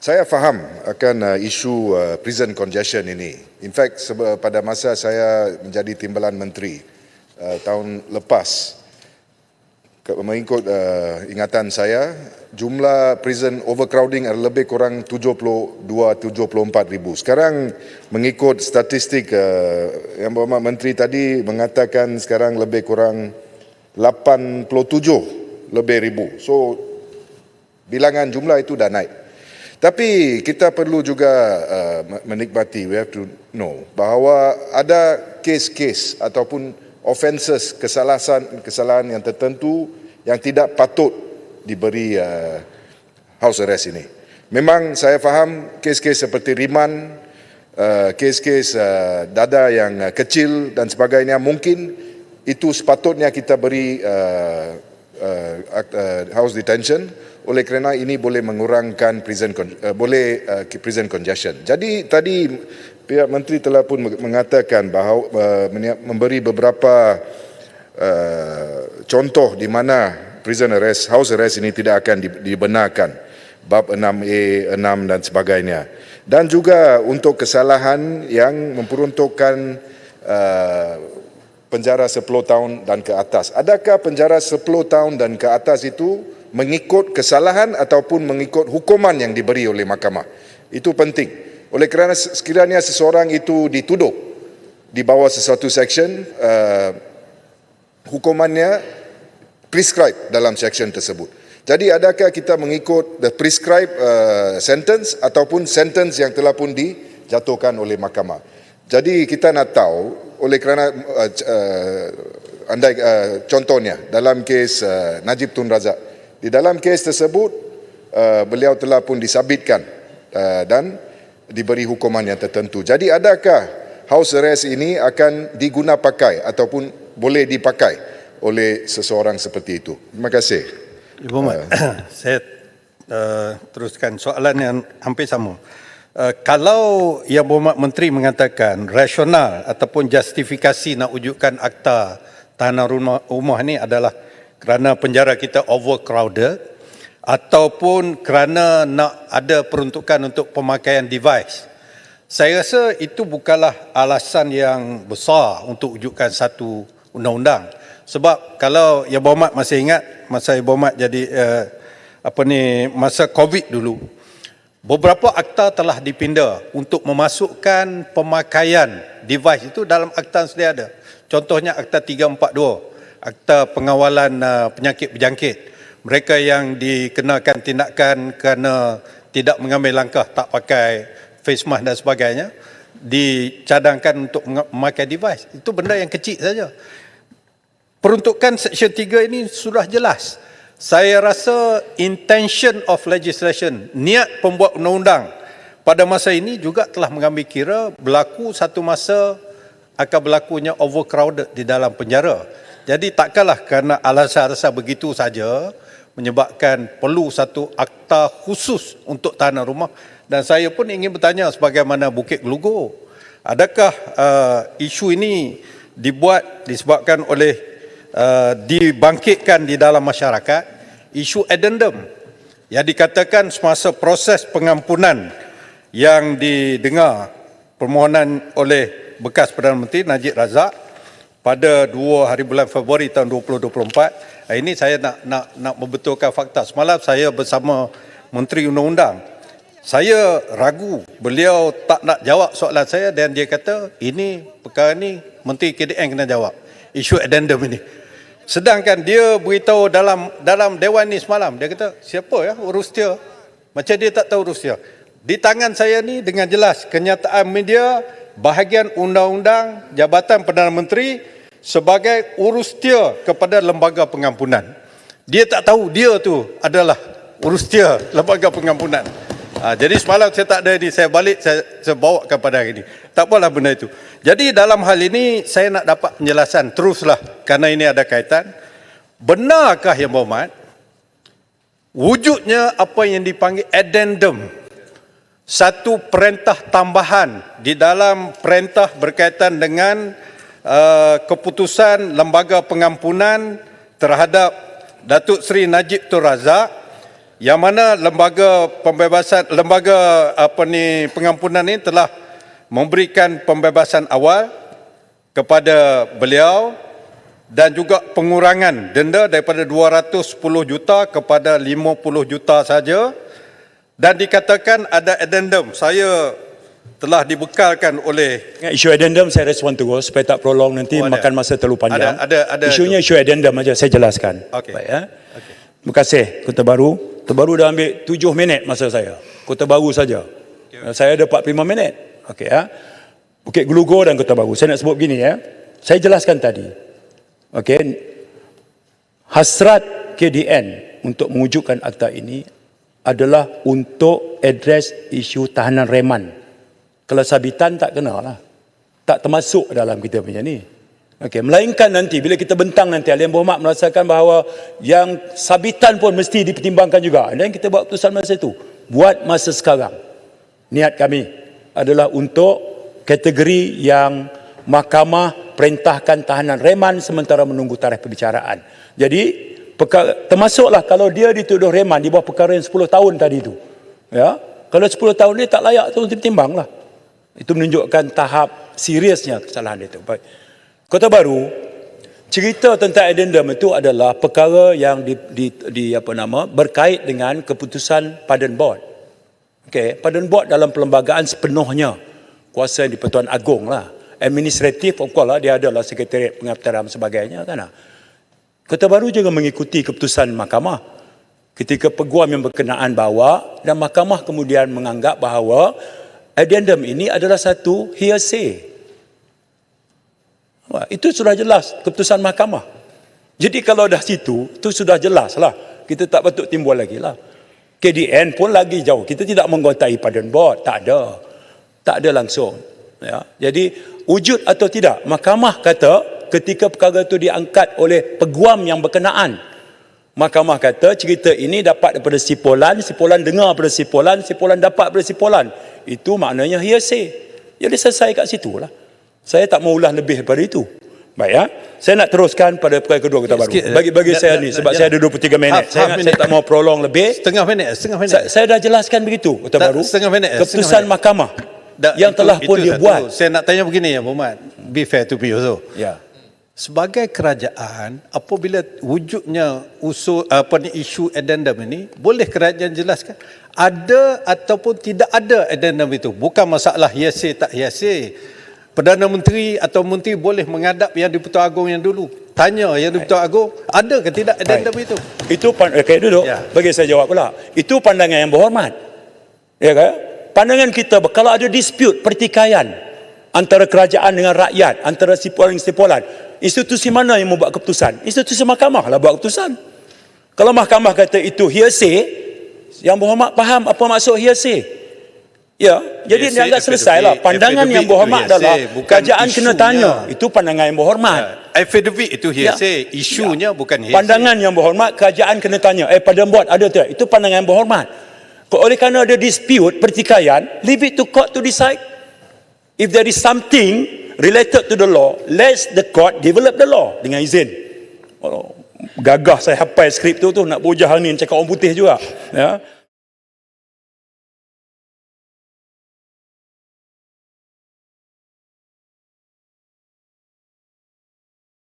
Saya faham akan isu prison congestion ini. In fact, pada masa saya menjadi timbalan menteri tahun lepas, mengikut ingatan saya, jumlah prison overcrowding adalah lebih kurang 72-74 ribu. Sekarang mengikut statistik yang Berhormat Menteri tadi mengatakan sekarang lebih kurang 87 lebih ribu. So, bilangan jumlah itu dah naik. Tapi kita perlu juga menikmati, we have to know, bahawa ada kes-kes ataupun offences, kesalahan yang tertentu yang tidak patut diberi house arrest ini. Memang saya faham kes-kes seperti riman, kes-kes dada yang kecil dan sebagainya, mungkin itu sepatutnya kita beri house detention. Oleh kerana ini boleh mengurangkan prison congestion. Jadi tadi pihak menteri telah pun mengatakan bahawa memberi beberapa contoh di mana prison arrest, house arrest ini tidak akan dibenarkan. Bab 6A, 6 dan sebagainya. Dan juga untuk kesalahan yang memperuntukkan penjara 10 tahun dan ke atas. Adakah penjara 10 tahun dan ke atas itu mengikut kesalahan ataupun mengikut hukuman yang diberi oleh mahkamah? Itu penting. Oleh kerana sekiranya seseorang itu dituduh di bawah sesuatu section, hukumannya prescribed dalam section tersebut. Jadi adakah kita mengikut the prescribed sentence ataupun sentence yang telah pun dijatuhkan oleh mahkamah? Jadi kita nak tahu, oleh kerana contohnya dalam kes Najib Tun Razak, di dalam kes tersebut beliau telah pun disabitkan dan diberi hukuman yang tertentu. Jadi adakah house arrest ini akan digunapakai ataupun boleh dipakai oleh seseorang seperti itu? Terima kasih. Ibu Mat, saya teruskan soalan yang hampir sama. Kalau Yang Berhormat Menteri mengatakan rasional ataupun justifikasi nak wujudkan akta tahanan rumah ini adalah kerana penjara kita overcrowded ataupun kerana nak ada peruntukan untuk pemakaian device, saya rasa itu bukanlah alasan yang besar untuk wujudkan satu undang-undang. Sebab kalau Yang Berhormat masih ingat masa Yang Berhormat jadi masa COVID dulu, beberapa akta telah dipinda untuk memasukkan pemakaian device itu dalam akta yang sedia ada. Contohnya Akta 342, Akta Pengawalan Penyakit Berjangkit. Mereka yang dikenakan tindakan kerana tidak mengambil langkah, tak pakai face mask dan sebagainya, dicadangkan untuk memakai device. Itu benda yang kecil saja. Peruntukan Seksyen 3 ini sudah jelas. Saya rasa intention of legislation, niat pembuat undang-undang pada masa ini juga telah mengambil kira berlaku satu masa akan berlakunya overcrowded di dalam penjara. Jadi takkanlah kerana alasan-alasan begitu saja menyebabkan perlu satu akta khusus untuk tahanan rumah. Dan saya pun ingin bertanya sebagaimana Bukit Gelugor, adakah isu ini disebabkan oleh dibangkitkan di dalam masyarakat isu addendum yang dikatakan semasa proses pengampunan yang didengar permohonan oleh bekas Perdana Menteri Najib Razak pada 2 hari bulan Februari tahun 2024. Ini saya nak membetulkan fakta. Semalam saya bersama Menteri Undang-Undang. Saya ragu beliau tak nak jawab soalan saya dan dia kata ini perkara ni Menteri KDN kena jawab. Isu addendum ini. Sedangkan dia beritahu dalam dewan ni semalam, dia kata siapa ya urus dia? Macam dia tak tahu urus dia. Di tangan saya ni dengan jelas kenyataan media bahagian undang-undang Jabatan Perdana Menteri sebagai urus dia kepada lembaga pengampunan. Dia tak tahu dia tu adalah urus dia lembaga pengampunan. Jadi semalam saya tak ada ini, saya balik saya bawa kepada hari ini. Tak apalah benda itu. Jadi dalam hal ini saya nak dapat penjelasan teruslah kerana ini ada kaitan. Benarkah Yang Berhormat wujudnya apa yang dipanggil addendum, satu perintah tambahan di dalam perintah berkaitan dengan keputusan Lembaga Pengampunan terhadap Datuk Seri Najib Tun Razak yang mana lembaga pengampunan ini telah memberikan pembebasan awal kepada beliau dan juga pengurangan denda daripada 210 juta kepada 50 juta saja, dan dikatakan ada addendum. Saya telah dibekalkan oleh Isu addendum saya respon terus supaya tak prolong nanti makan masa terlalu panjang. Isunya isu addendum aja saya jelaskan. Okey. Baik ya. Terima kasih Kota Baru. Kota Baru dah ambil 7 minit masa saya. Kota Baru saja. Saya ada 45 minit. Okey ya. Bukit Gelugor dan Kota Baru. Saya nak sebut begini ya. Saya jelaskan tadi. Okey. Hasrat KDN untuk mewujudkan akta ini adalah untuk address isu tahanan reman. Kalau sabitan tak kena lah. Tak termasuk dalam kita punya ni. Okey, melainkan nanti bila kita bentang nanti Ahli Yang Berhormat merasakan bahawa yang sabitan pun mesti dipertimbangkan juga. Dan kita buat keputusan masa itu. Buat masa sekarang. Niat kami adalah untuk kategori yang mahkamah perintahkan tahanan reman sementara menunggu tarikh perbicaraan. Jadi termasuklah kalau dia dituduh reman di bawah perkara yang 10 tahun tadi itu. Ya, kalau 10 tahun dia tak layak tu ditimbanglah. Itu menunjukkan tahap seriusnya kesalahan itu. Baik. Kota Baru, cerita tentang addendum itu adalah perkara yang berkait dengan keputusan Pardon Board. Okey, Pardon Board dalam perlembagaan sepenuhnya kuasa di Pertuan Agong lah. Administratif of course lah, dia adalah sekretariat pengaptaran sebagainya kan. Kota Baru juga mengikuti keputusan mahkamah ketika peguam yang berkenaan bawa, dan mahkamah kemudian menganggap bahawa addendum ini adalah satu hearsay. Itu sudah jelas keputusan mahkamah. Jadi kalau dah situ, itu sudah jelas lah. Kita tak patut timbul lagi lah. KDN pun lagi jauh. Kita tidak menggotai Pardon Board. Tak ada. Tak ada langsung. Ya. Jadi wujud atau tidak, mahkamah kata ketika perkara itu diangkat oleh peguam yang berkenaan, mahkamah kata cerita ini dapat daripada sipolan, sipolan dengar daripada sipolan, sipolan dapat daripada sipolan. Itu maknanya hearsay. Jadi selesai kat situ lah. Saya tak mau ulah lebih daripada itu. Baik ya. Saya nak teruskan pada perkara kedua Kota Baru. Bagi saya ni sebab saya ada 23 minit. Saya tak mau prolong lebih. Setengah minit. Saya dah jelaskan begitu Kota Baru. Setengah minit. Keputusan mahkamah yang telah pun dia buat. Saya nak tanya begini ya Muhammad. Be fair to me also. Ya. Sebagai kerajaan, apabila wujudnya isu addendum ini, boleh kerajaan jelaskan ada ataupun tidak ada addendum itu? Bukan masalah hearsay tak hearsay. Perdana Menteri atau Menteri boleh menghadap yang di-Pertuan Agong yang dulu. Tanya yang di-Pertuan Agong, ada ke tidak addendum itu? Itu duduk. Ya. Bagi saya jawab pula. Itu pandangan yang berhormat. Ya kan? Pandangan kita, kalau ada dispute pertikaian antara kerajaan dengan rakyat, antara sipolan, institusi mana yang membuat keputusan? Institusi mahkamah lah buat keputusan. Kalau mahkamah kata itu hearsay, yang berhormat faham apa maksud hearsay. Ya, jadi dianggap selesai lah. Pandangan yang berhormat adalah kerajaan kena tanya. Itu pandangan yang berhormat. Affidavit itu hearsay, isunya bukan hearsay. Pandangan yang berhormat, kerajaan kena tanya. Pardon Board ada tak? Itu pandangan yang berhormat. Oleh kerana ada dispute, pertikaian, leave it to court to decide. If there is something related to the law, let the court develop the law dengan izin. Gagah saya hafal skrip tu nak berhujah ni cakap orang putih juga. Ya.